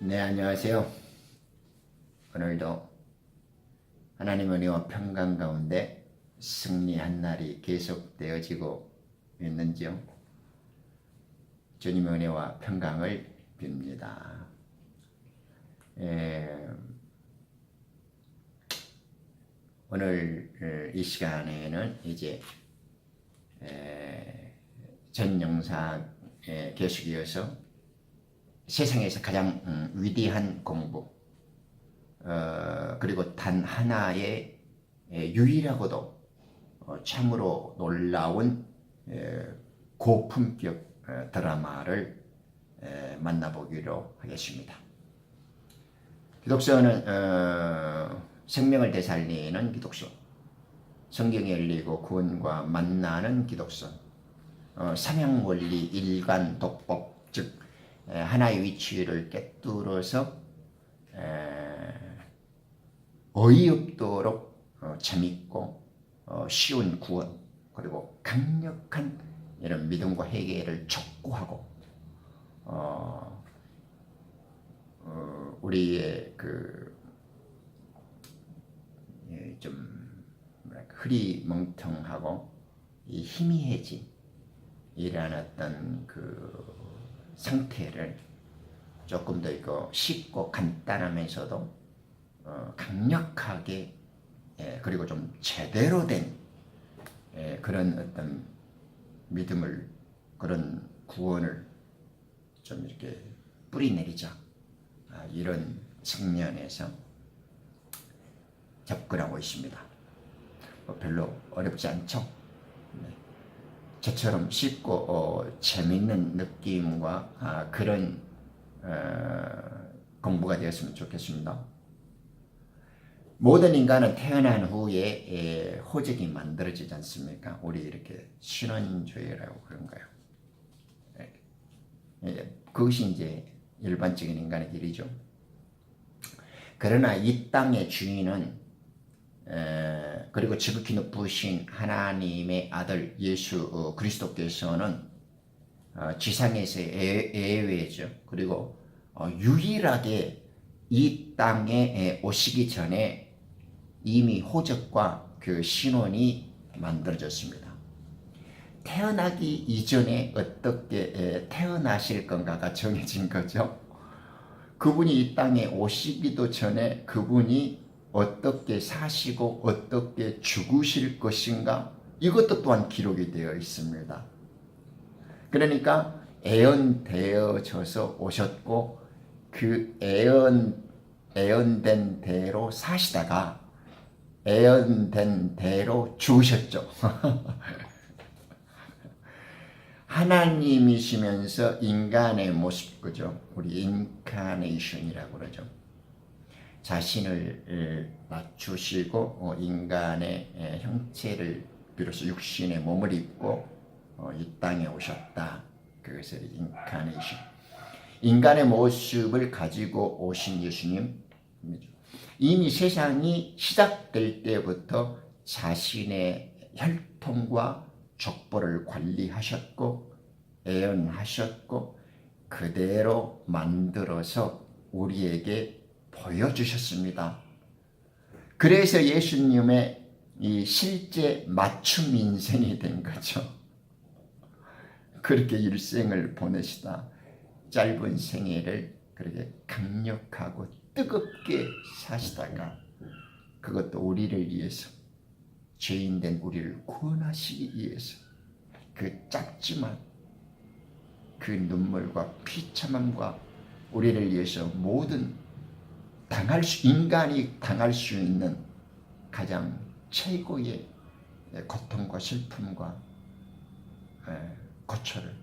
네, 안녕하세요. 오늘도 하나님의 은혜와 평강 가운데 승리한 날이 계속되어지고 있는지요? 주님의 은혜와 평강을 빕니다. 오늘 이 시간에는 이제 전 영상에 계속 이어서 세상에서 가장 위대한 공부, 그리고 단 하나의 유일하고도 참으로 놀라운 고품격 드라마를 만나보기로 하겠습니다. 기독교는 생명을 되살리는 기독교, 성경이 열리고 구원과 만나는 기독교, 삼양원리 일관 독법, 즉 하나의 위치를 꿰뚫어서 어이없도록 재밌고 쉬운 구원, 그리고 강력한 이런 믿음과 회개를 촉구하고 우리의 좀 흐리멍텅하고 이 희미해진 이런 어떤 상태를 조금 더 이거 쉽고 간단하면서도 강력하게 그리고 좀 제대로 된 그런 어떤 믿음을, 그런 구원을 좀 이렇게 뿌리내리자, 이런 측면에서 접근하고 있습니다. 별로 어렵지 않죠? 네. 저처럼 쉽고 재밌는 느낌과 그런 공부가 되었으면 좋겠습니다. 모든 인간은 태어난 후에 호적이 만들어지지 않습니까? 우리 이렇게 신원주의라고 그런가요? 그것이 이제 일반적인 인간의 길이죠. 그러나 이 땅의 주인은 그리고 지극히 높으신 하나님의 아들 예수 그리스도께서는 지상에서의 예외죠. 그리고 유일하게 이 땅에 오시기 전에 이미 호적과 그 신원이 만들어졌습니다. 태어나기 이전에 어떻게 태어나실 건가가 정해진 거죠. 그분이 이 땅에 오시기도 전에 그분이 어떻게 사시고 어떻게 죽으실 것인가, 이것도 또한 기록이 되어 있습니다. 그러니까 애언되어져서 오셨고 그 애언된 대로 사시다가 애언된 대로 죽으셨죠. 하나님이시면서 인간의 모습, 그죠? 우리 인카네이션이라고 그러죠. 자신을 맞추시고 인간의 형체를 비로소 육신의 몸을 입고 이 땅에 오셨다. 그것을 인카네이션. 인간의 모습을 가지고 오신 예수님, 이미 세상이 시작될 때부터 자신의 혈통과 족보를 관리하셨고 애언하셨고 그대로 만들어서 우리에게 보여주셨습니다. 그래서 예수님의 이 실제 맞춤 인생이 된 거죠. 그렇게 일생을 보내시다 짧은 생애를 그렇게 강력하고 뜨겁게 사시다가 그것도 우리를 위해서, 죄인된 우리를 구원하시기 위해서 그 짧지만 그 눈물과 비참함과 우리를 위해서 모든 인간이 당할 수 있는 가장 최고의 고통과 슬픔과 고초를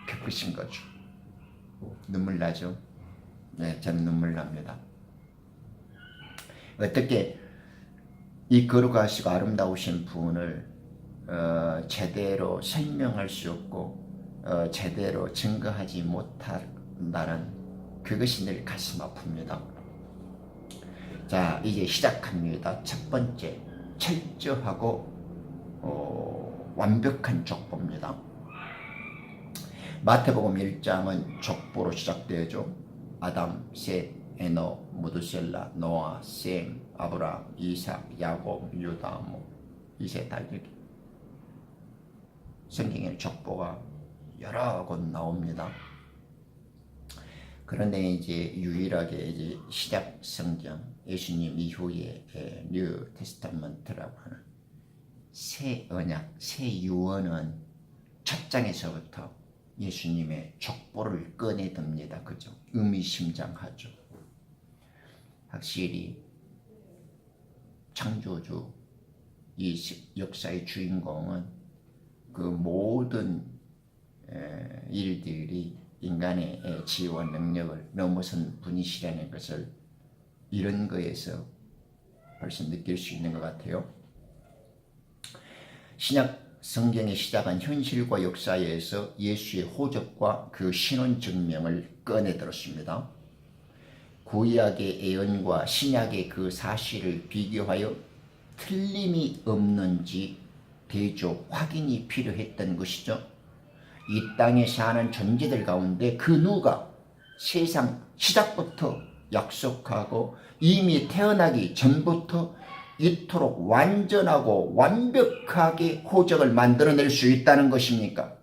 겪으신 거죠. 눈물 나죠? 네, 저는 눈물 납니다. 어떻게 이 거룩하시고 아름다우신 분을 제대로 설명할 수 없고 제대로 증거하지 못한다는 그것이 늘 가슴 아픕니다. 자, 이제 시작합니다. 첫 번째, 철저하고 완벽한 족보입니다. 마태복음 1장은 족보로 시작되죠. 아담, 셋, 에노, 무드셀라, 노아, 셈, 아브라함, 이삭, 야곱, 유다, 이세 다 이렇게 성경에 족보가 여러 곳 나옵니다. 그런데 이제 유일하게 이제 시작 성경, 예수님 이후에 뉴 테스타먼트라고 하는 새 언약, 새 유언은 첫 장에서부터 예수님의 족보를 꺼내듭니다. 그죠? 의미심장하죠. 확실히 창조주, 이 역사의 주인공은 그 모든 일들이 인간의 지혜와 능력을 넘어선 분이시라는 것을 이런 거에서 벌써 느낄 수 있는 것 같아요. 신약 성경의 시작한 현실과 역사에서 예수의 호적과 그 신원 증명을 꺼내들었습니다. 구약의 예언과 신약의 그 사실을 비교하여 틀림이 없는지 대조 확인이 필요했던 것이죠. 이 땅에 사는 존재들 가운데 그 누가 세상 시작부터 약속하고 이미 태어나기 전부터 이토록 완전하고 완벽하게 호적을 만들어낼 수 있다는 것입니까?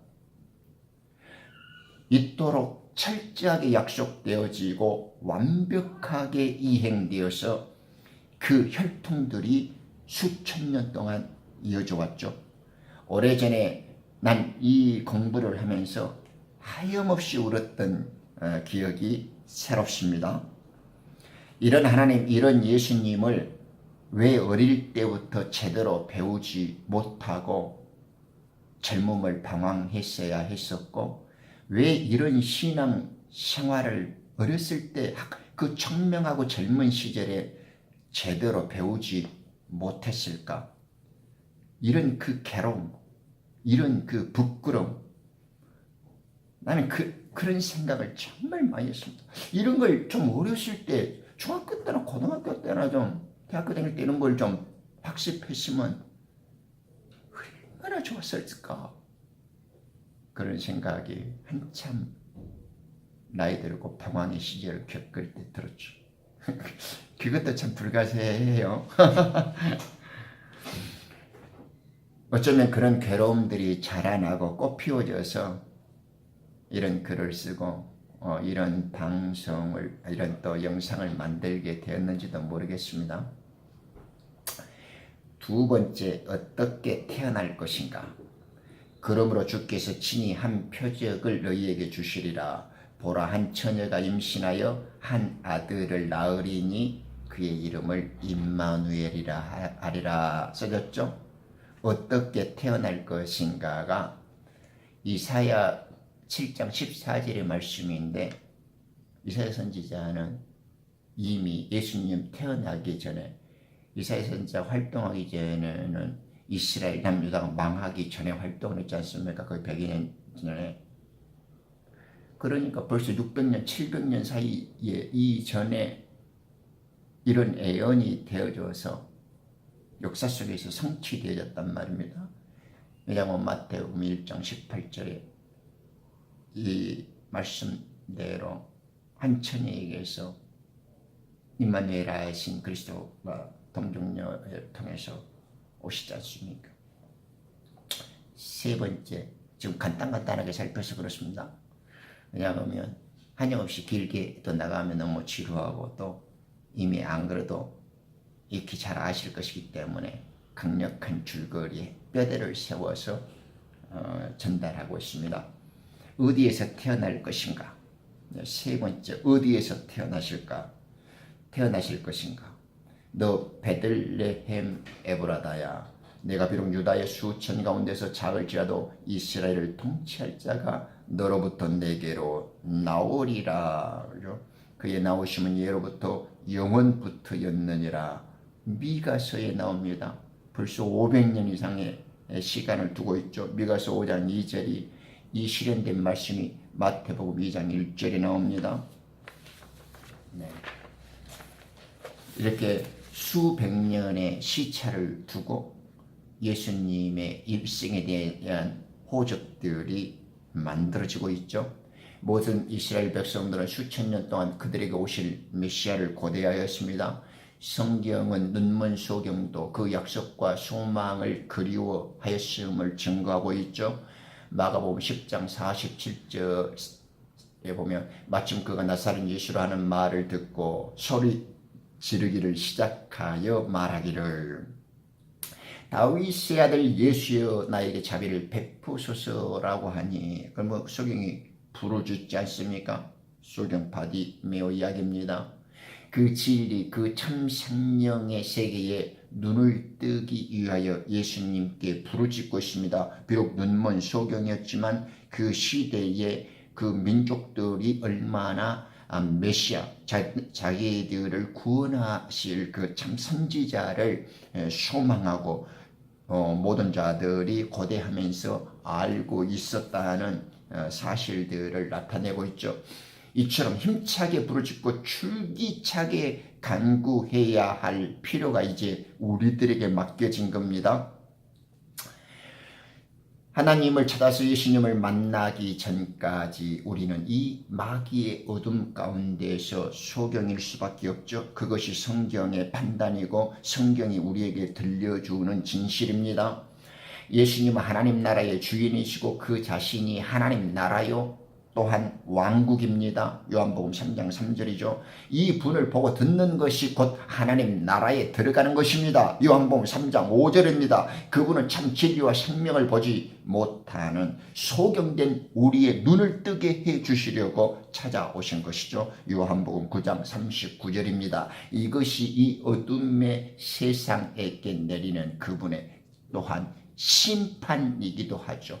이토록 철저하게 약속되어지고 완벽하게 이행되어서 그 혈통들이 수천 년 동안 이어져 왔죠. 오래전에 난 이 공부를 하면서 하염없이 울었던 기억이 새롭습니다. 이런 하나님, 이런 예수님을 왜 어릴 때부터 제대로 배우지 못하고 젊음을 방황했어야 했었고, 왜 이런 신앙 생활을 어렸을 때 그 청명하고 젊은 시절에 제대로 배우지 못했을까? 이런 그 괴로움, 이런 그 부끄러움, 나는 그런 생각을 정말 많이 했습니다. 이런 걸 좀 어렸을 때, 중학교 때나 고등학교 때나 좀 대학교 다닐 때 이런 걸 좀 학습했으면 얼마나 좋았을까? 그런 생각이 한참 나이 들고 방황의 시절을 겪을 때 들었죠. 그것도 참 불가사의해요. 어쩌면 그런 괴로움들이 자라나고 꽃 피워져서 이런 글을 쓰고 이런 방송을, 이런 또 영상을 만들게 되었는지도 모르겠습니다. 두 번째, 어떻게 태어날 것인가? 그러므로 주께서 친히 한 표적을 너희에게 주시리라. 보라, 한 처녀가 임신하여 한 아들을 낳으리니 그의 이름을 임마누엘이라 하리라 써졌죠. 어떻게 태어날 것인가가 이사야 7장 14절의 말씀인데, 이사야 선지자는 이미 예수님 태어나기 전에, 이사야 선지자 활동하기 전에는 이스라엘 남유다가 망하기 전에 활동을 했지 않습니까? 거의 100년 전에. 그러니까 벌써 600년, 700년 사이에 이전에 이런 예언이 되어져서 역사 속에서 성취되어졌단 말입니다. 왜냐하면 마태복음 1장 18절에 이 말씀대로 한 처녀에게서 임마누엘 하신 그리스도가 동정녀를 통해서 오시지 않습니까? 세 번째, 지금 간단하게 살펴서 그렇습니다. 왜냐하면 한염없이 길게 또 나가면 너무 지루하고, 또 이미 안 그래도 익히 잘 아실 것이기 때문에 강력한 줄거리에 뼈대를 세워서 전달하고 있습니다. 어디에서 태어날 것인가? 세 번째, 어디에서 태어나실 것인가? 너 베들레헴 에브라다야, 내가 비록 유다의 수천 가운데서 작을지라도 이스라엘을 통치할 자가 너로부터 내게로 나오리라. 그의 나오심은 예로부터 영원부터였느니라. 미가서에 나옵니다. 벌써 500년 이상의 시간을 두고 있죠. 미가서 5장 2절이 이 실현된 말씀이 마태복음 2장 1절에 나옵니다. 네. 이렇게 수백 년의 시차를 두고 예수님의 일생에 대한 호적들이 만들어지고 있죠. 모든 이스라엘 백성들은 수천 년 동안 그들에게 오실 메시아를 고대하였습니다. 성경은 눈먼 소경도 그 약속과 소망을 그리워하였음을 증거하고 있죠. 마가복음 10장 47절에 보면 마침 그가 나사렛 예수로 하는 말을 듣고 소리 지르기를 시작하여 말하기를 다윗의 아들 예수여 나에게 자비를 베푸소서라고 하니 그럼 뭐 소경이 부르짖지 않습니까? 소경 바디메오 이야기입니다. 그 진리 그 참 생명의 세계에 눈을 뜨기 위하여 예수님께 부르짖고 있습니다. 비록 눈먼 소경이었지만 그 시대에 그 민족들이 얼마나 메시아 자기들을 구원하실 그 참 선지자를 소망하고 모든 자들이 고대하면서 알고 있었다는 사실들을 나타내고 있죠. 이처럼 힘차게 부르짖고 줄기차게 간구해야 할 필요가 이제 우리들에게 맡겨진 겁니다. 하나님을 찾아서 예수님을 만나기 전까지 우리는 이 마귀의 어둠 가운데서 소경일 수밖에 없죠. 그것이 성경의 판단이고 성경이 우리에게 들려주는 진실입니다. 예수님은 하나님 나라의 주인이시고 그 자신이 하나님 나라요 또한 왕국입니다. 요한복음 3장 3절이죠. 이 분을 보고 듣는 것이 곧 하나님 나라에 들어가는 것입니다. 요한복음 3장 5절입니다. 그분은 참 진리와 생명을 보지 못하는 소경된 우리의 눈을 뜨게 해주시려고 찾아오신 것이죠. 요한복음 9장 39절입니다. 이것이 이 어둠의 세상에게 내리는 그분의 또한 심판이기도 하죠.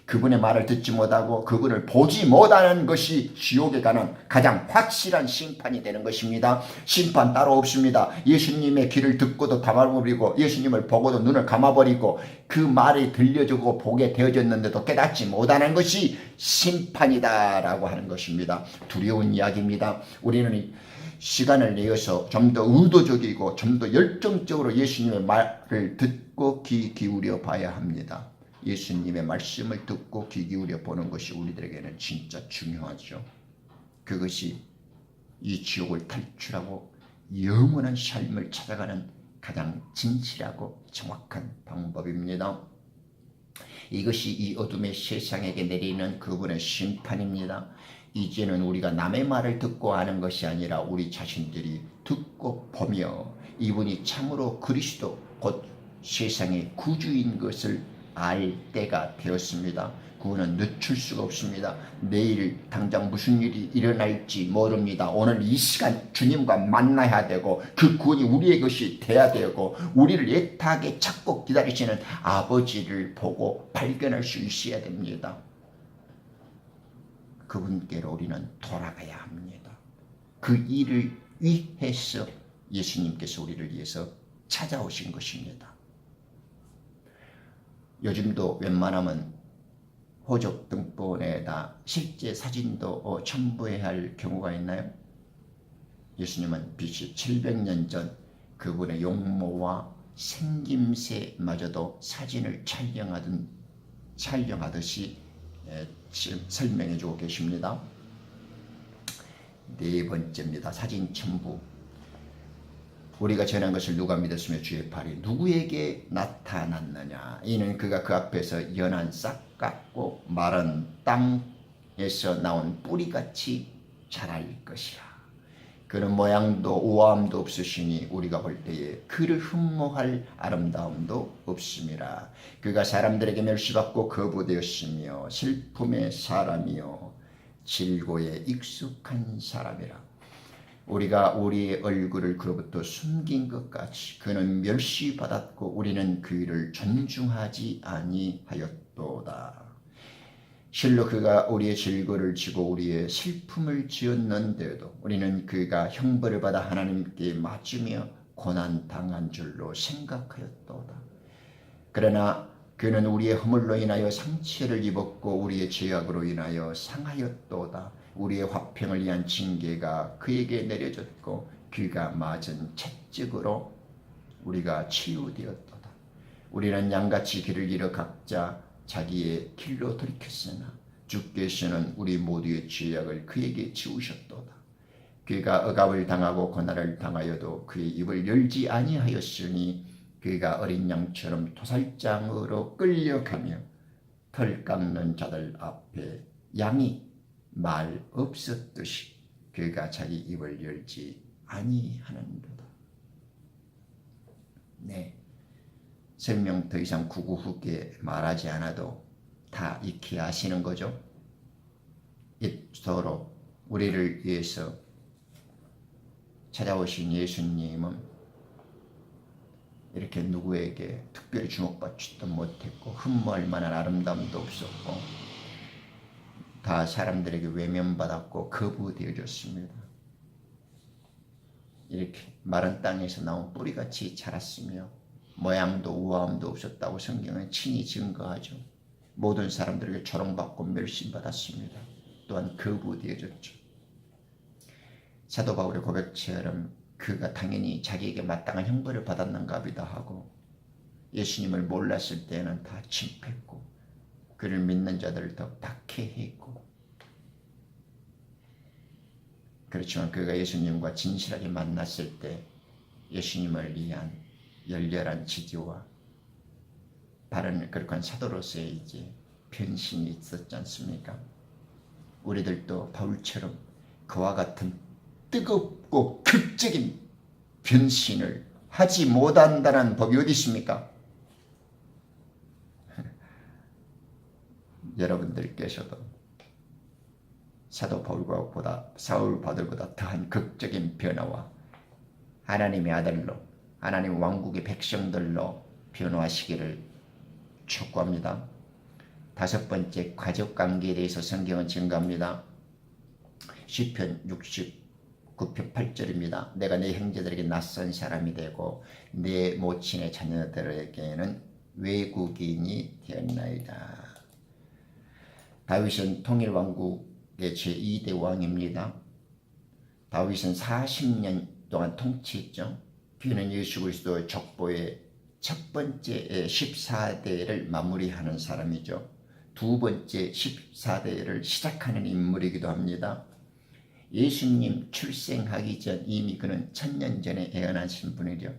그분의 말을 듣지 못하고 그분을 보지 못하는 것이 지옥에 가는 가장 확실한 심판이 되는 것입니다. 심판 따로 없습니다. 예수님의 귀를 듣고도 담아버리고 예수님을 보고도 눈을 감아버리고 그 말이 들려주고 보게 되어졌는데도 깨닫지 못하는 것이 심판이다라고 하는 것입니다. 두려운 이야기입니다. 우리는 시간을 내어서 좀 더 의도적이고 좀 더 열정적으로 예수님의 말을 듣고 귀 기울여 봐야 합니다. 예수님의 말씀을 듣고 귀 기울여 보는 것이 우리들에게는 진짜 중요하죠. 그것이 이 지옥을 탈출하고 영원한 삶을 찾아가는 가장 진실하고 정확한 방법입니다. 이것이 이 어둠의 세상에게 내리는 그분의 심판입니다. 이제는 우리가 남의 말을 듣고 아는 것이 아니라 우리 자신들이 듣고 보며 이분이 참으로 그리스도 곧 세상의 구주인 것을 알 때가 되었습니다. 그거는 늦출 수가 없습니다. 내일 당장 무슨 일이 일어날지 모릅니다. 오늘 이 시간 주님과 만나야 되고 그 구원이 우리의 것이 돼야 되고 우리를 애타게 찾고 기다리시는 아버지를 보고 발견할 수 있어야 됩니다. 그분께로 우리는 돌아가야 합니다. 그 일을 위해서 예수님께서 우리를 위해서 찾아오신 것입니다. 요즘도 웬만하면 호적 등본에다 실제 사진도 첨부해야 할 경우가 있나요? 예수님은 BC 700년 전 그분의 용모와 생김새마저도 사진을 촬영하듯이 지금 설명해 주고 계십니다. 네 번째입니다. 사진 첨부. 우리가 전한 것을 누가 믿었으며 주의 팔이 누구에게 나타났느냐. 이는 그가 그 앞에서 연한 싹 같고 마른 땅에서 나온 뿌리같이 자랄 것이라. 그는 모양도 우아함도 없으시니 우리가 볼 때에 그를 흠모할 아름다움도 없음이라. 그가 사람들에게 멸시받고 거부되었으며 슬픔의 사람이요 질고에 익숙한 사람이라. 우리가 우리의 얼굴을 그로부터 숨긴 것 같이 그는 멸시받았고 우리는 그를 존중하지 아니하였도다. 실로 그가 우리의 질고를 지고 우리의 슬픔을 지었는데도 우리는 그가 형벌을 받아 하나님께 맞으며 고난당한 줄로 생각하였도다. 그러나 그는 우리의 허물로 인하여 상처를 입었고 우리의 죄악으로 인하여 상하였도다. 우리의 화평을 위한 징계가 그에게 내려졌고 그가 맞은 채찍으로 우리가 치유되었도다. 우리는 양같이 길을 잃어 각자 자기의 길로 돌이켰으나 주께서는 우리 모두의 죄악을 그에게 지우셨도다. 그가 억압을 당하고 고난을 당하여도 그의 입을 열지 아니하였으니 그가 어린 양처럼 토살장으로 끌려가며 털 깎는 자들 앞에 양이 말 없었듯이 그가 자기 입을 열지 아니하는도다. 네, 설명 더 이상 구구후게 말하지 않아도 다 익히 아시는 거죠. 이토록 우리를 위해서 찾아오신 예수님은 이렇게 누구에게 특별히 주목받지도 못했고 흠모할 만한 아름다움도 없었고 다 사람들에게 외면받았고 거부되어졌습니다. 이렇게 마른 땅에서 나온 뿌리같이 자랐으며 모양도 우아함도 없었다고 성경은 친히 증거하죠. 모든 사람들에게 조롱받고 멸시받았습니다. 또한 거부되어졌죠. 사도 바울의 고백처럼 그가 당연히 자기에게 마땅한 형벌을 받았는가 보다 하고 예수님을 몰랐을 때는 다 침패했고 그를 믿는 자들을 더 박해했고 그렇지만 그가 예수님과 진실하게 만났을 때 예수님을 위한 열렬한 지지와 바른 그러한 사도로서의 이제 변신이 있었지 않습니까? 우리들도 바울처럼 그와 같은 뜨겁고 극적인 변신을 하지 못한다는 법이 어디 있습니까? 여러분들께서도 사도 사울 바울보다 더한 극적인 변화와 하나님의 아들로 하나님 왕국의 백성들로 변화하시기를 촉구합니다. 다섯 번째, 가족관계에 대해서 성경은 증거합니다. 시편 69편 8절입니다. 내가 내 형제들에게 낯선 사람이 되고 내 모친의 자녀들에게는 외국인이 되었나이다. 다윗은 통일왕국의 제2대 왕입니다. 다윗은 40년 동안 통치했죠. 그는 예수 그리스도의 족보의 첫 번째 14대를 마무리하는 사람이죠. 두 번째 14대를 시작하는 인물이기도 합니다. 예수님 출생하기 전 이미 그는 1000년 전에 애어나신 분이죠.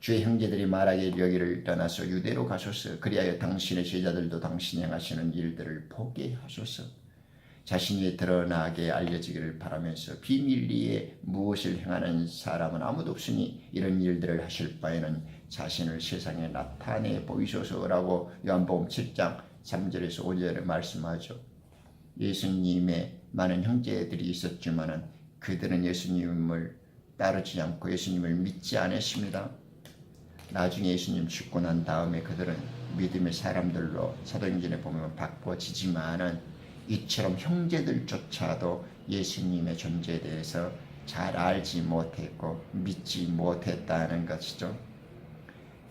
주의 형제들이 말하기를 여기를 떠나서 유대로 가소서. 그리하여 당신의 제자들도 당신이 행하시는 일들을 보게 하소서. 자신이 드러나게 알려지기를 바라면서 비밀리에 무엇을 행하는 사람은 아무도 없으니 이런 일들을 하실 바에는 자신을 세상에 나타내 보이소서라고 요한복음 7장 3절에서 5절에 말씀하죠. 예수님의 많은 형제들이 있었지만 그들은 예수님을 따르지 않고 예수님을 믿지 않았습니다. 나중에 예수님 죽고 난 다음에 그들은 믿음의 사람들로 사도행전에 보면 바꿔지지만은 이처럼 형제들조차도 예수님의 존재에 대해서 잘 알지 못했고 믿지 못했다는 것이죠.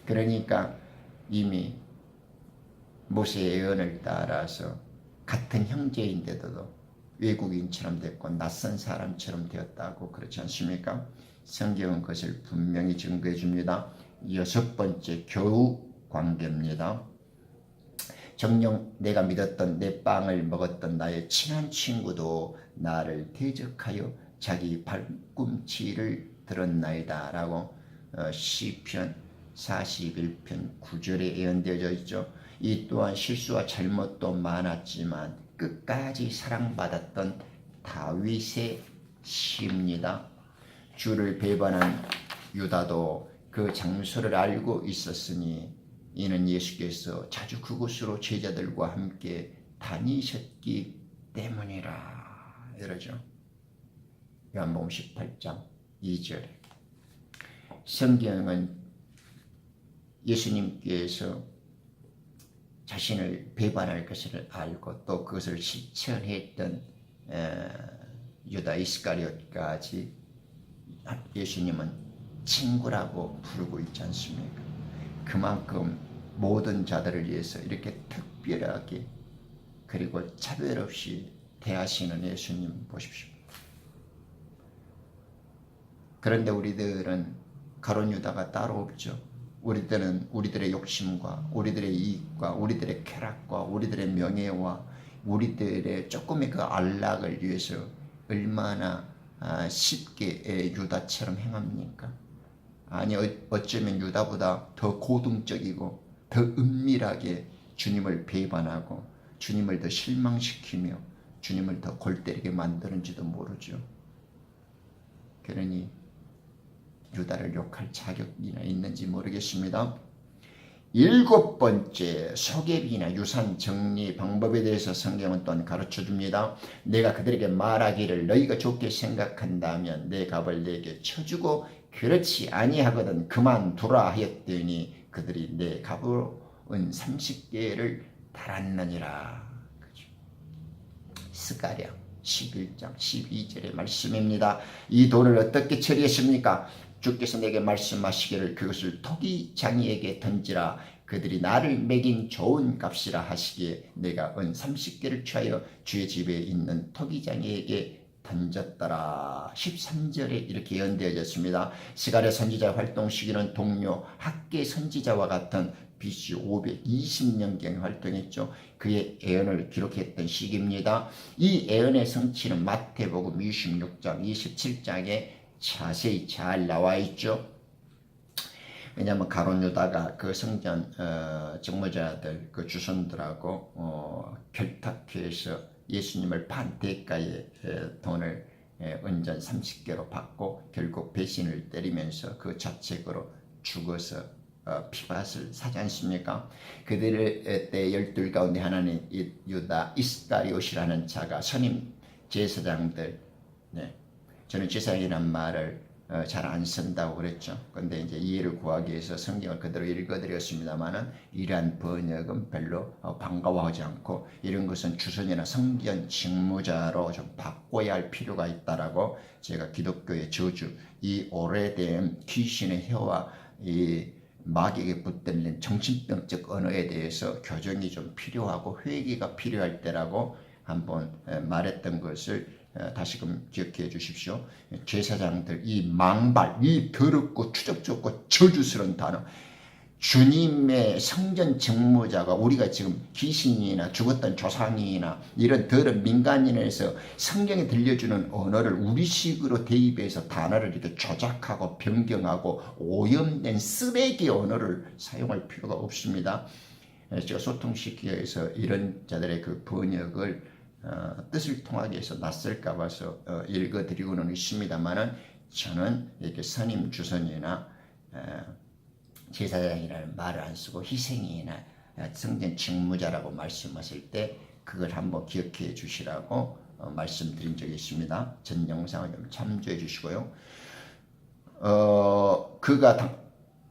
그러니까 이미 모세의 예언을 따라서 같은 형제인데도 외국인처럼 됐고 낯선 사람처럼 되었다고 그렇지 않습니까? 성경은 그것을 분명히 증거해 줍니다. 여섯 번째, 교우 관계입니다. 정녕 내가 믿었던 내 빵을 먹었던 나의 친한 친구도 나를 대적하여 자기 발꿈치를 들었나이다 라고 시편 41편 9절에 예언되어져 있죠. 이 또한 실수와 잘못도 많았지만 끝까지 사랑받았던 다윗의 시입니다. 주를 배반한 유다도 그 장소를 알고 있었으니 이는 예수께서 자주 그곳으로 제자들과 함께 다니셨기 때문이라 이러죠. 요한복음 18장 2절에 성경은 예수님께서 자신을 배반할 것을 알고 또 그것을 실천했던 유다 이스카리ot까지 예수님은 친구라고 부르고 있지 않습니까? 그만큼 모든 자들을 위해서 이렇게 특별하게 그리고 차별 없이 대하시는 예수님 보십시오. 그런데 우리들은 가룟 유다가 따로 없죠. 우리들은 우리들의 욕심과 우리들의 이익과 우리들의 쾌락과 우리들의 명예와 우리들의 조금의 그 안락을 위해서 얼마나 쉽게 유다처럼 행합니까? 아니 어쩌면 유다보다 더 고등적이고 더 은밀하게 주님을 배반하고 주님을 더 실망시키며 주님을 더 골 때리게 만드는지도 모르죠. 그러니 유다를 욕할 자격이나 있는지 모르겠습니다. 7번째, 소개비나 유산 정리 방법에 대해서 성경은 또한 가르쳐줍니다. 내가 그들에게 말하기를 너희가 좋게 생각한다면 내 값을 내게 쳐주고 그렇지 아니하거든 그만두라 하였더니 그들이 내 값으로 은 30개를 달았느니라. 스가랴 11장 12절의 말씀입니다. 이 돈을 어떻게 처리했습니까? 주께서 내게 말씀하시기를 그것을 토기장이에게 던지라. 그들이 나를 매긴 좋은 값이라 하시기에 내가 은 30개를 취하여 주의 집에 있는 토기장이에게 던졌더라. 13절에 이렇게 예언되어졌습니다. 스가랴 선지자 활동 시기는 동료 학계 선지자와 같은 BC 520년경에 활동했죠. 그의 예언을 기록했던 시기입니다. 이 예언의 성취는 마태복음 26장, 27장에 자세히 잘 나와 있죠. 왜냐하면 가룟 유다가 그 성전 정모자들 그 주선들하고 결탁해서 예수님을 판 대가의 돈을 은전 30개로 받고 결국 배신을 때리면서 그 자책으로 죽어서 피밭을 사지 않습니까? 그들의 때 12 가운데 하나는 유다 이스카리옷이라는 자가 선임 제사장들, 저는 제사장이란 말을 잘 안 쓴다고 그랬죠. 근데 이제 이해를 구하기 위해서 성경을 그대로 읽어드렸습니다만은 이러한 번역은 별로 반가워하지 않고 이런 것은 주선이나 성전 직무자로 좀 바꿔야 할 필요가 있다라고 제가 기독교의 저주, 이 오래된 귀신의 혀와 이 마귀에게 붙들린 정신병적 언어에 대해서 교정이 좀 필요하고 회개가 필요할 때라고 한번 말했던 것을 다시금 기억해 주십시오. 제사장들 이 망발, 이 더럽고 추접스럽고 저주스러운 단어, 주님의 성전 직무자가 우리가 지금 귀신이나 죽었던 조상이나 이런 더러운 민간인에서 성경에 들려주는 언어를 우리식으로 대입해서 단어를 이렇게 조작하고 변경하고 오염된 쓰레기 언어를 사용할 필요가 없습니다. 제가 소통시키기 위해서 이런 자들의 그 번역을 뜻을 통하기 위해서 낯설까 봐서 읽어드리고는 있습니다만은 저는 이렇게 선임 주선이나 제사장이라는 말을 안 쓰고 희생이나 성전 직무자라고 말씀하실 때 그걸 한번 기억해 주시라고 말씀드린 적이 있습니다. 전 영상을 좀 참조해 주시고요.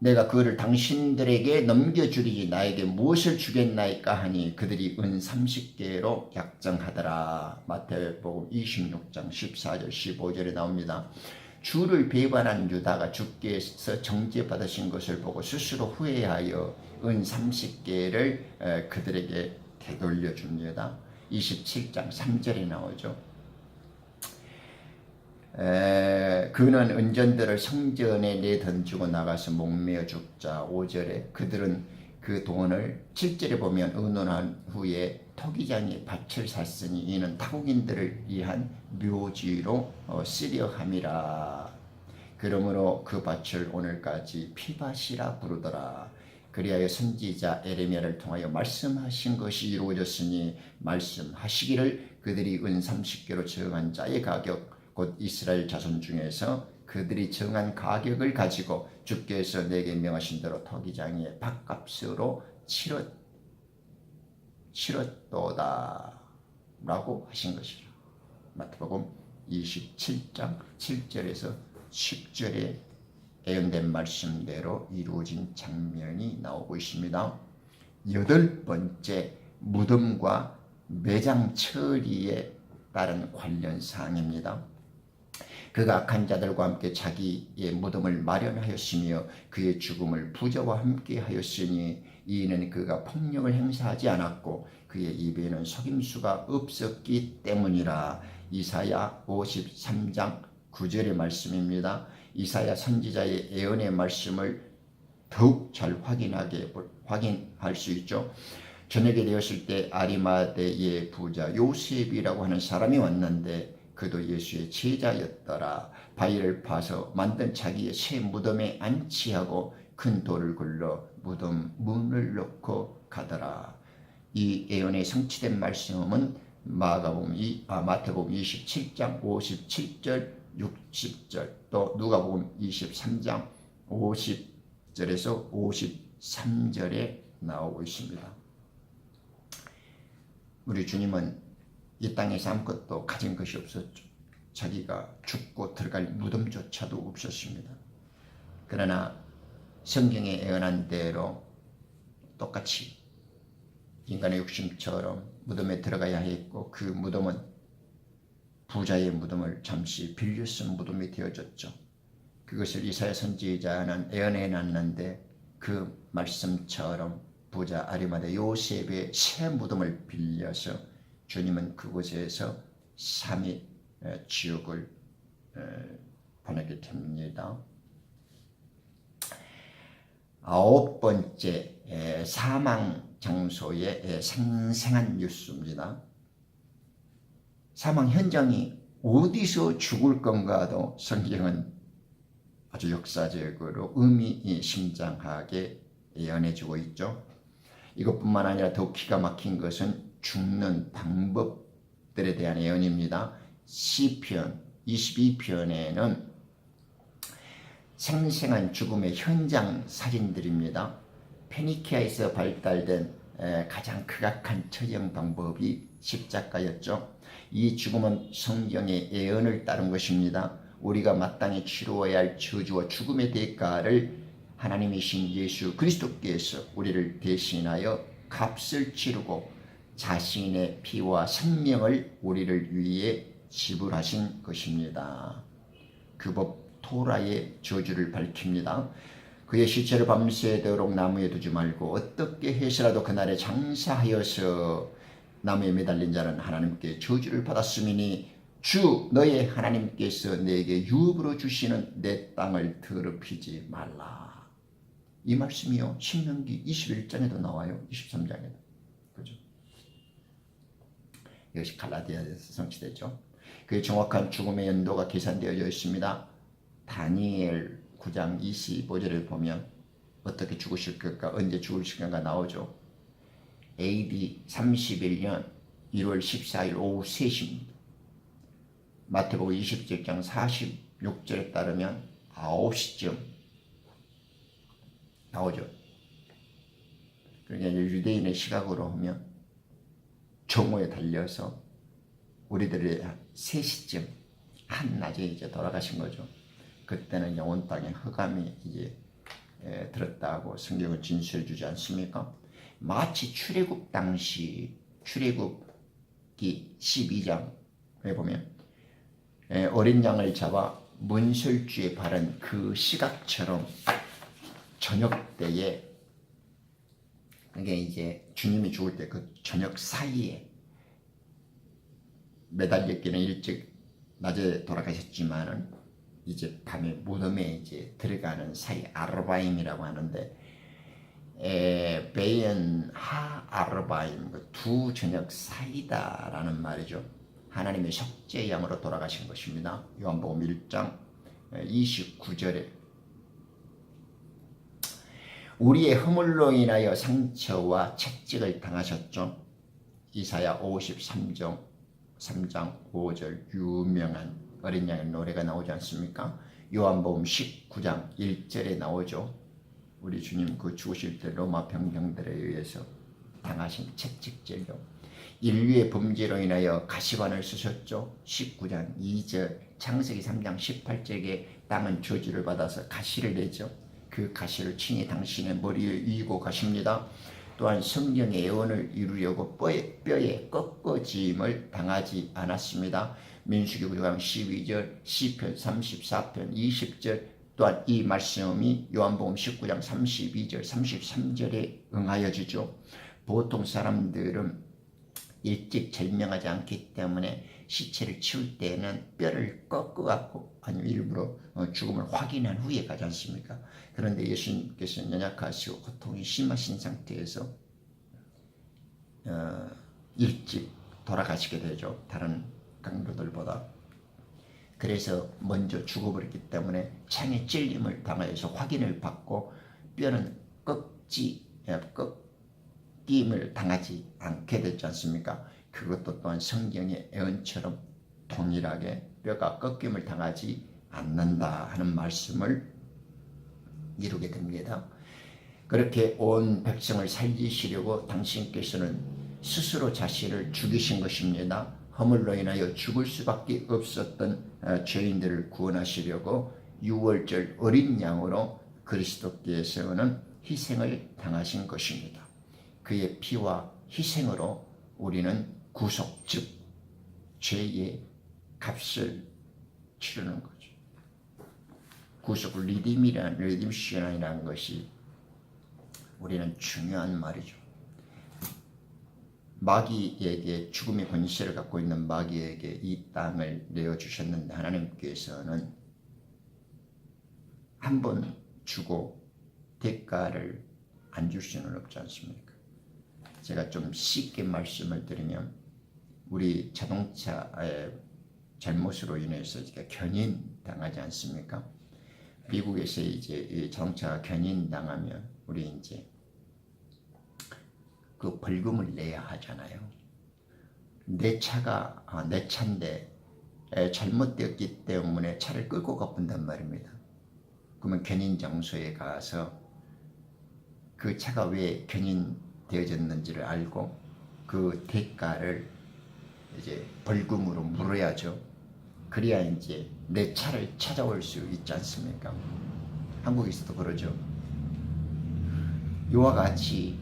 내가 그를 당신들에게 넘겨주리니 나에게 무엇을 주겠나이까 하니 그들이 은 30개로 약정하더라. 마태복음 26장 14절 15절에 나옵니다. 주를 배반한 유다가 주께서 정죄받으신 것을 보고 스스로 후회하여 은 30개를 그들에게 되돌려 줍니다. 27장 3절에 나오죠. 그는 은전들을 성전에 내던지고 나가서 목매어 죽자. 5절에 그들은 그 돈을 7절에 보면 의논한 후에 토기장이 밭을 샀으니 이는 타국인들을 위한 묘지로 쓰려 함이라. 그러므로 그 밭을 오늘까지 피밭이라 부르더라. 그리하여 선지자 에레미야를 통하여 말씀하신 것이 이루어졌으니 말씀하시기를 그들이 은 30개로 정한 자의 가격 곧 이스라엘 자손 중에서 그들이 정한 가격을 가지고 주께서 내게 명하신 대로 토기장의 밭값으로 치렀도다 라고 하신 것이라. 마태복음 27장 7절에서 10절에 예언된 말씀대로 이루어진 장면이 나오고 있습니다. 8번째, 무덤과 매장 처리에 따른 관련 사항입니다. 그가 악한 자들과 함께 자기의 무덤을 마련하였으며 그의 죽음을 부자와 함께 하였으니 이는 그가 폭력을 행사하지 않았고 그의 입에는 속임수가 없었기 때문이라. 이사야 53장 9절의 말씀입니다. 이사야 선지자의 예언의 말씀을 더욱 잘 확인할 수 있죠. 저녁이 되었을 때 아리마대의 부자 요셉이라고 하는 사람이 왔는데 그도 예수의 제자였더라. 바위를 파서 만든 자기의 새 무덤에 안치하고 큰 돌을 굴러 무덤 문을 놓고 가더라. 이 예언의 성취된 말씀은 마태복음 27장 57절 60절 또 누가복음 23장 50절에서 53절에 나오고 있습니다. 우리 주님은 이 땅에서 아무것도 가진 것이 없었죠. 자기가 죽고 들어갈 무덤조차도 없었습니다. 그러나 성경에 예언한 대로 똑같이 인간의 욕심처럼 무덤에 들어가야 했고 그 무덤은 부자의 무덤을 잠시 빌려 쓴 무덤이 되어졌죠. 그것을 이사야 선지자는 예언해 놨는데 그 말씀처럼 부자 아리마대 요셉의 새 무덤을 빌려서 주님은 그곳에서 3일 지옥을 보내게 됩니다. 9번째 사망 장소의 생생한 뉴스입니다. 사망 현장이 어디서 죽을 건가도 성경은 아주 역사적으로 의미심장하게 예언해주고 있죠. 이것뿐만 아니라 더욱 기가 막힌 것은 죽는 방법들에 대한 예언입니다. 시편 22편에는 생생한 죽음의 현장 사진들입니다. 페니키아에서 발달된 가장 극악한 처형 방법이 십자가였죠. 이 죽음은 성경의 예언을 따른 것입니다. 우리가 마땅히 치루어야 할 저주와 죽음의 대가를 하나님이신 예수 그리스도께서 우리를 대신하여 값을 치르고 자신의 피와 생명을 우리를 위해 지불하신 것입니다. 그 법 토라의 저주를 밝힙니다. 그의 시체를 밤새도록 나무에 두지 말고 어떻게 해서라도 그날에 장사하여서 나무에 매달린 자는 하나님께 저주를 받았음이니 주 너의 하나님께서 내게 유업으로 주시는 내 땅을 더럽히지 말라. 이 말씀이요 신명기 21장에도 나와요. 23장에도. 그죠? 이것이 갈라디아에서 성취됐죠. 그의 정확한 죽음의 연도가 계산되어져 있습니다. 다니엘 9장 25절을 보면 어떻게 죽으실 것과 언제 죽으실 것가 나오죠. AD 31년 1월 14일 오후 3시입니다. 마태복음 27장 46절에 따르면 9시쯤 나오죠. 그러니까 유대인의 시각으로 하면 정오에 달려서 우리들의 3시쯤 한낮에 이제 돌아가신 거죠. 그때는 영원 땅에 흑암이 이제 들었다고 성경은 진술해 주지 않습니까? 마치 출애굽 당시 출애굽기 12장에 보면 어린 양을 잡아 문설주에 바른 그 시각처럼 저녁 때에 이게 이제 주님이 죽을 때 그 저녁 사이에 매달렸기는 일찍 낮에 돌아가셨지만은 이제 밤에 무덤에 이제 들어가는 사이 아르바임이라고 하는데 베인 하 아르바임 그 두 저녁 사이다라는 말이죠. 하나님의 속죄 양으로 돌아가신 것입니다. 요한복음 1장 29절에 우리의 허물로 인하여 상처와 채찍을 당하셨죠. 이사야 53장 5절 유명한 어린 양의 노래가 나오지 않습니까? 요한복음 19장 1절에 나오죠. 우리 주님 그 죽으실 때 로마 병병들에 의해서 당하신 채찍질로 인류의 범죄로 인하여 가시관을 쓰셨죠. 19장 2절 창세기 3장 18절에 땅은 저주를 받아서 가시를 내죠. 그 가시를 친히 당신의 머리에 이고 가십니다. 또한 성경의 예언을 이루려고 뼈에 꺾어짐을 당하지 않았습니다. 민수기 9장 12절, 시편 34편 20절 또한 이 말씀이 요한복음 19장 32절, 33절에 응하여지죠. 보통 사람들은 일찍 절명하지 않기 때문에 시체를 치울 때는 뼈를 꺾어갖고 아니면 일부러 죽음을 확인한 후에 가지 않습니까? 그런데 예수님께서는 연약하시고 고통이 심하신 상태에서 일찍 돌아가시게 되죠. 다른 강도들보다. 그래서 먼저 죽어버렸기 때문에 창에 찔림을 당하여서 확인을 받고 뼈는 꺾임을 당하지 않게 됐지 않습니까? 그것도 또한 성경의 예언처럼 동일하게 뼈가 꺾임을 당하지 않는다 하는 말씀을 이루게 됩니다. 그렇게 온 백성을 살리시려고 당신께서는 스스로 자신을 죽이신 것입니다. 허물로 인하여 죽을 수밖에 없었던 죄인들을 구원하시려고 6월절 어린 양으로 그리스도께서는 희생을 당하신 것입니다. 그의 피와 희생으로 우리는 구속, 즉 죄의 값을 치르는 거죠. 구속, 리디미션이라는 것이 우리는 중요한 말이죠. 마귀에게 죽음의 권세를 갖고 있는 마귀에게 이 땅을 내어주셨는데 하나님께서는 한 번 주고 대가를 안 줄 수는 없지 않습니까? 제가 좀 쉽게 말씀을 드리면 우리 자동차의 잘못으로 인해서 견인 당하지 않습니까? 미국에서 이제 자동차가 견인 당하면 우리 이제 그 벌금을 내야 하잖아요. 내 차가 내 차인데 잘못되었기 때문에 차를 끌고 가본단 말입니다. 그러면 견인 장소에 가서 그 차가 왜 견인되어졌는지를 알고 그 대가를 이제 벌금으로 물어야죠. 그래야 이제 내 차를 찾아올 수 있지 않습니까? 한국에서도 그러죠. 이와 같이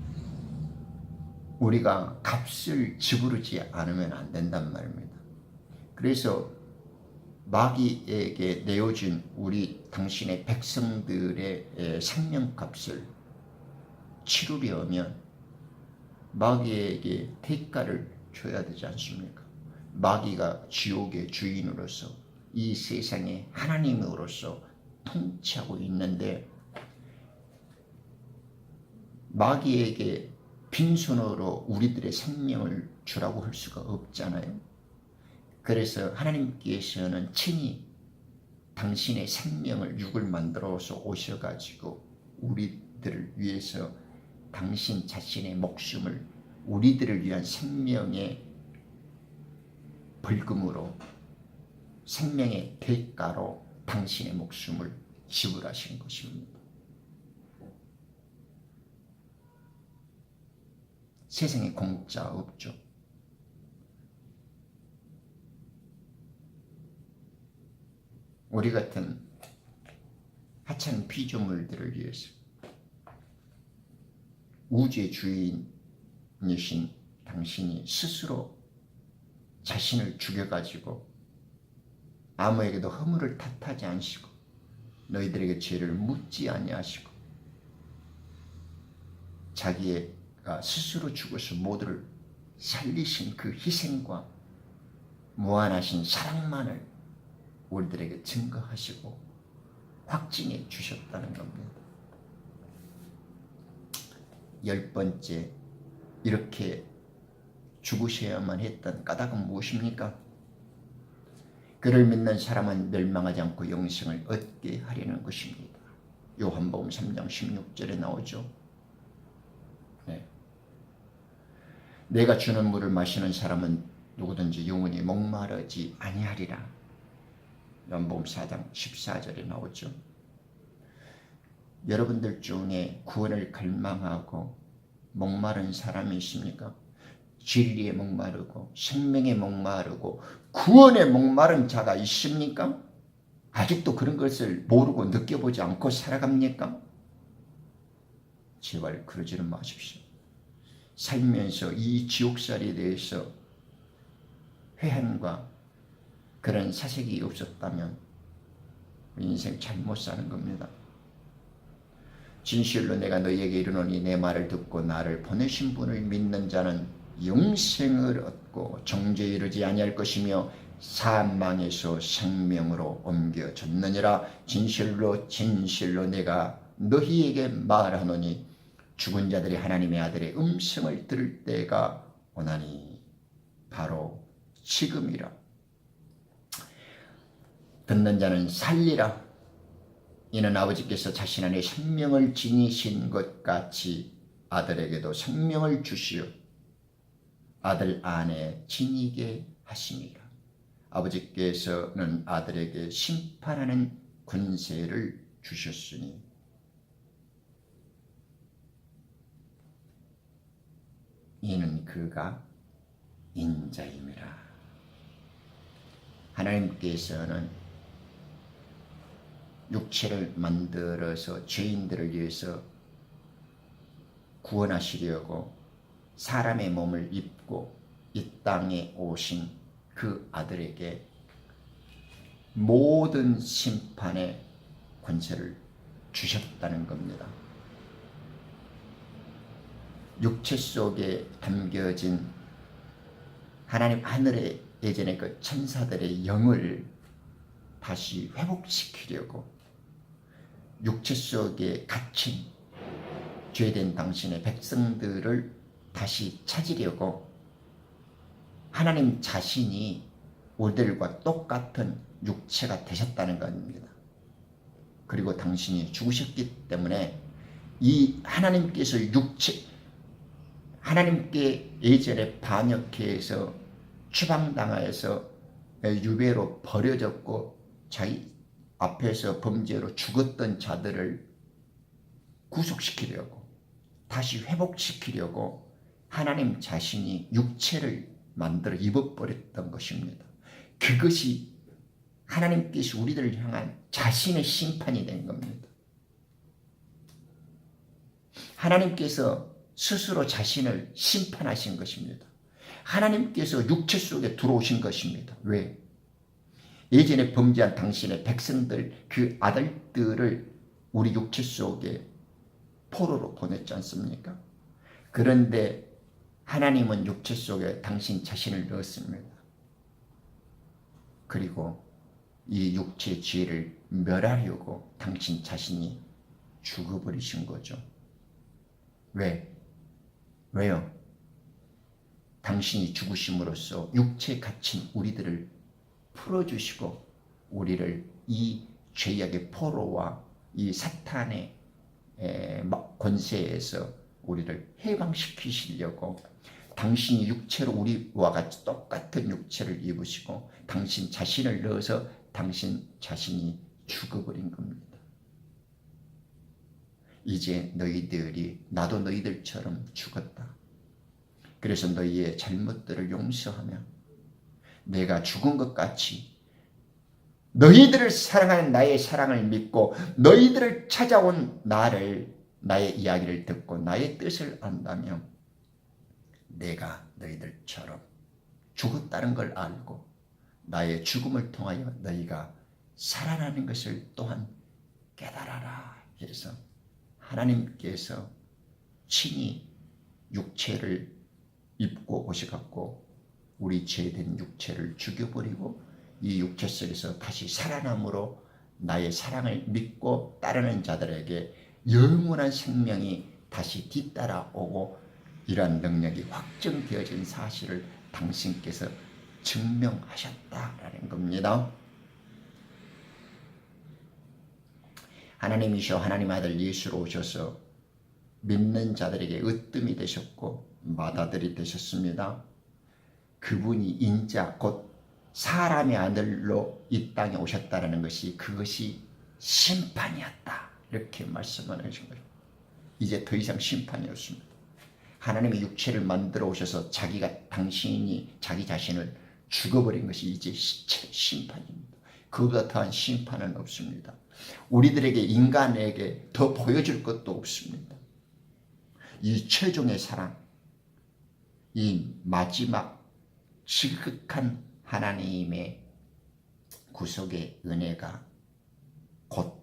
우리가 값을 지불하지 않으면 안 된단 말입니다. 그래서 마귀에게 내어준 우리 당신의 백성들의 생명값을 치르려면 마귀에게 대가를 줘야 되지 않습니까? 마귀가 지옥의 주인으로서 이 세상의 하나님으로서 통치하고 있는데 마귀에게 빈손으로 우리들의 생명을 주라고 할 수가 없잖아요. 그래서 하나님께서는 친히 당신의 생명을 육을 만들어서 오셔가지고 우리들을 위해서 당신 자신의 목숨을 우리들을 위한 생명의 벌금으로 생명의 대가로 당신의 목숨을 지불하신 것입니다. 세상에 공짜 없죠. 우리 같은 하찮은 피조물들을 위해서 우주의 주인이신 당신이 스스로 자신을 죽여가지고 아무에게도 허물을 탓하지 않으시고 너희들에게 죄를 묻지 아니하시고 자기가 스스로 죽어서 모두를 살리신 그 희생과 무한하신 사랑만을 우리들에게 증거하시고 확증해 주셨다는 겁니다. 10번째, 이렇게 죽으셔야만 했던 까닭은 무엇입니까? 그를 믿는 사람은 멸망하지 않고 영생을 얻게 하려는 것입니다. 요한복음 3장 16절에 나오죠. 네. 내가 주는 물을 마시는 사람은 누구든지 영원히 목마르지 아니하리라. 요한복음 4장 14절에 나오죠. 여러분들 중에 구원을 갈망하고 목마른 사람이 있습니까? 진리에 목마르고 생명에 목마르고 구원에 목마른 자가 있습니까? 아직도 그런 것을 모르고 느껴보지 않고 살아갑니까? 제발 그러지는 마십시오. 살면서 이 지옥살이에 대해서 회한과 그런 사색이 없었다면 인생 잘못 사는 겁니다. 진실로 내가 너희에게 이르노니 내 말을 듣고 나를 보내신 분을 믿는 자는 영생을 얻고 정죄에 이르지 아니할 것이며 사망에서 생명으로 옮겨졌느니라. 진실로 진실로 내가 너희에게 말하노니 죽은 자들이 하나님의 아들의 음성을 들을 때가 오나니 바로 지금이라. 듣는 자는 살리라. 이는 아버지께서 자신 안에 생명을 지니신 것 같이 아들에게도 생명을 주시어 아들 안에 지니게 하심이라. 아버지께서는 아들에게 심판하는 권세를 주셨으니 이는 그가 인자임이라. 하나님께서는 육체를 만들어서 죄인들을 위해서 구원하시려고 사람의 몸을 입고 이 땅에 오신 그 아들에게 모든 심판의 권세를 주셨다는 겁니다. 육체 속에 담겨진 하나님 하늘의 예전에 그 천사들의 영을 다시 회복시키려고 육체 속에 갇힌 죄된 당신의 백성들을 다시 찾으려고 하나님 자신이 우리들과 똑같은 육체가 되셨다는 겁니다. 그리고 당신이 죽으셨기 때문에 이 하나님께서 하나님께 예전에 반역해서 추방당하여서 유배로 버려졌고 자기 앞에서 범죄로 죽었던 자들을 구속시키려고 다시 회복시키려고 하나님 자신이 육체를 만들어 입어버렸던 것입니다. 그것이 하나님께서 우리들을 향한 자신의 심판이 된 겁니다. 하나님께서 스스로 자신을 심판하신 것입니다. 하나님께서 육체 속에 들어오신 것입니다. 왜? 예전에 범죄한 당신의 백성들, 그 아들들을 우리 육체 속에 포로로 보냈지 않습니까? 그런데 하나님은 육체 속에 당신 자신을 넣었습니다. 그리고 이 육체의 죄를 멸하려고 당신 자신이 죽어버리신 거죠. 왜요? 당신이 죽으심으로써 육체에 갇힌 우리들을 풀어주시고 우리를 이 죄악의 포로와 이 사탄의 권세에서 우리를 해방시키시려고 당신이 육체로 우리와 같이 똑같은 육체를 입으시고 당신 자신을 넣어서 당신 자신이 죽어버린 겁니다. 이제 너희들이 나도 너희들처럼 죽었다. 그래서 너희의 잘못들을 용서하며 내가 죽은 것 같이 너희들을 사랑하는 나의 사랑을 믿고 너희들을 찾아온 나의 이야기를 듣고 나의 뜻을 안다면 내가 너희들처럼 죽었다는 걸 알고 나의 죽음을 통하여 너희가 살아나는 것을 또한 깨달아라 해서 하나님께서 친히 육체를 입고 오셔갖고 우리 죄된 육체를 죽여버리고 이 육체 속에서 다시 살아남으로 나의 사랑을 믿고 따르는 자들에게 영원한 생명이 다시 뒤따라오고 이러한 능력이 확정되어진 사실을 당신께서 증명하셨다라는 겁니다. 하나님이셔 하나님 아들 예수로 오셔서 믿는 자들에게 으뜸이 되셨고 맏아들이 되셨습니다. 그분이 인자 곧 사람의 아들로 이 땅에 오셨다는 것이 그것이 심판이었다 이렇게 말씀을 하신 거죠. 이제 더 이상 심판이 없습니다. 하나님이 육체를 만들어 오셔서 당신이 자기 자신을 죽어버린 것이 이제 심판입니다. 그보다 더한 심판은 없습니다. 우리들에게 인간에게 더 보여줄 것도 없습니다. 이 최종의 사랑, 이 마지막 지극한 하나님의 구속의 은혜가 곧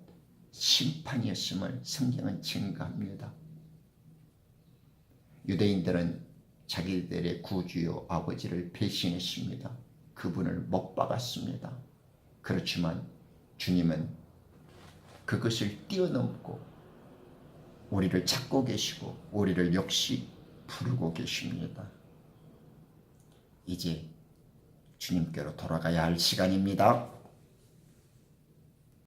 심판이었음을 성경은 증거합니다. 유대인들은 자기들의 구주요 아버지를 배신했습니다. 그분을 못 박았습니다. 그렇지만 주님은 그것을 뛰어넘고 우리를 찾고 계시고 우리를 역시 부르고 계십니다. 이제 주님께로 돌아가야 할 시간입니다.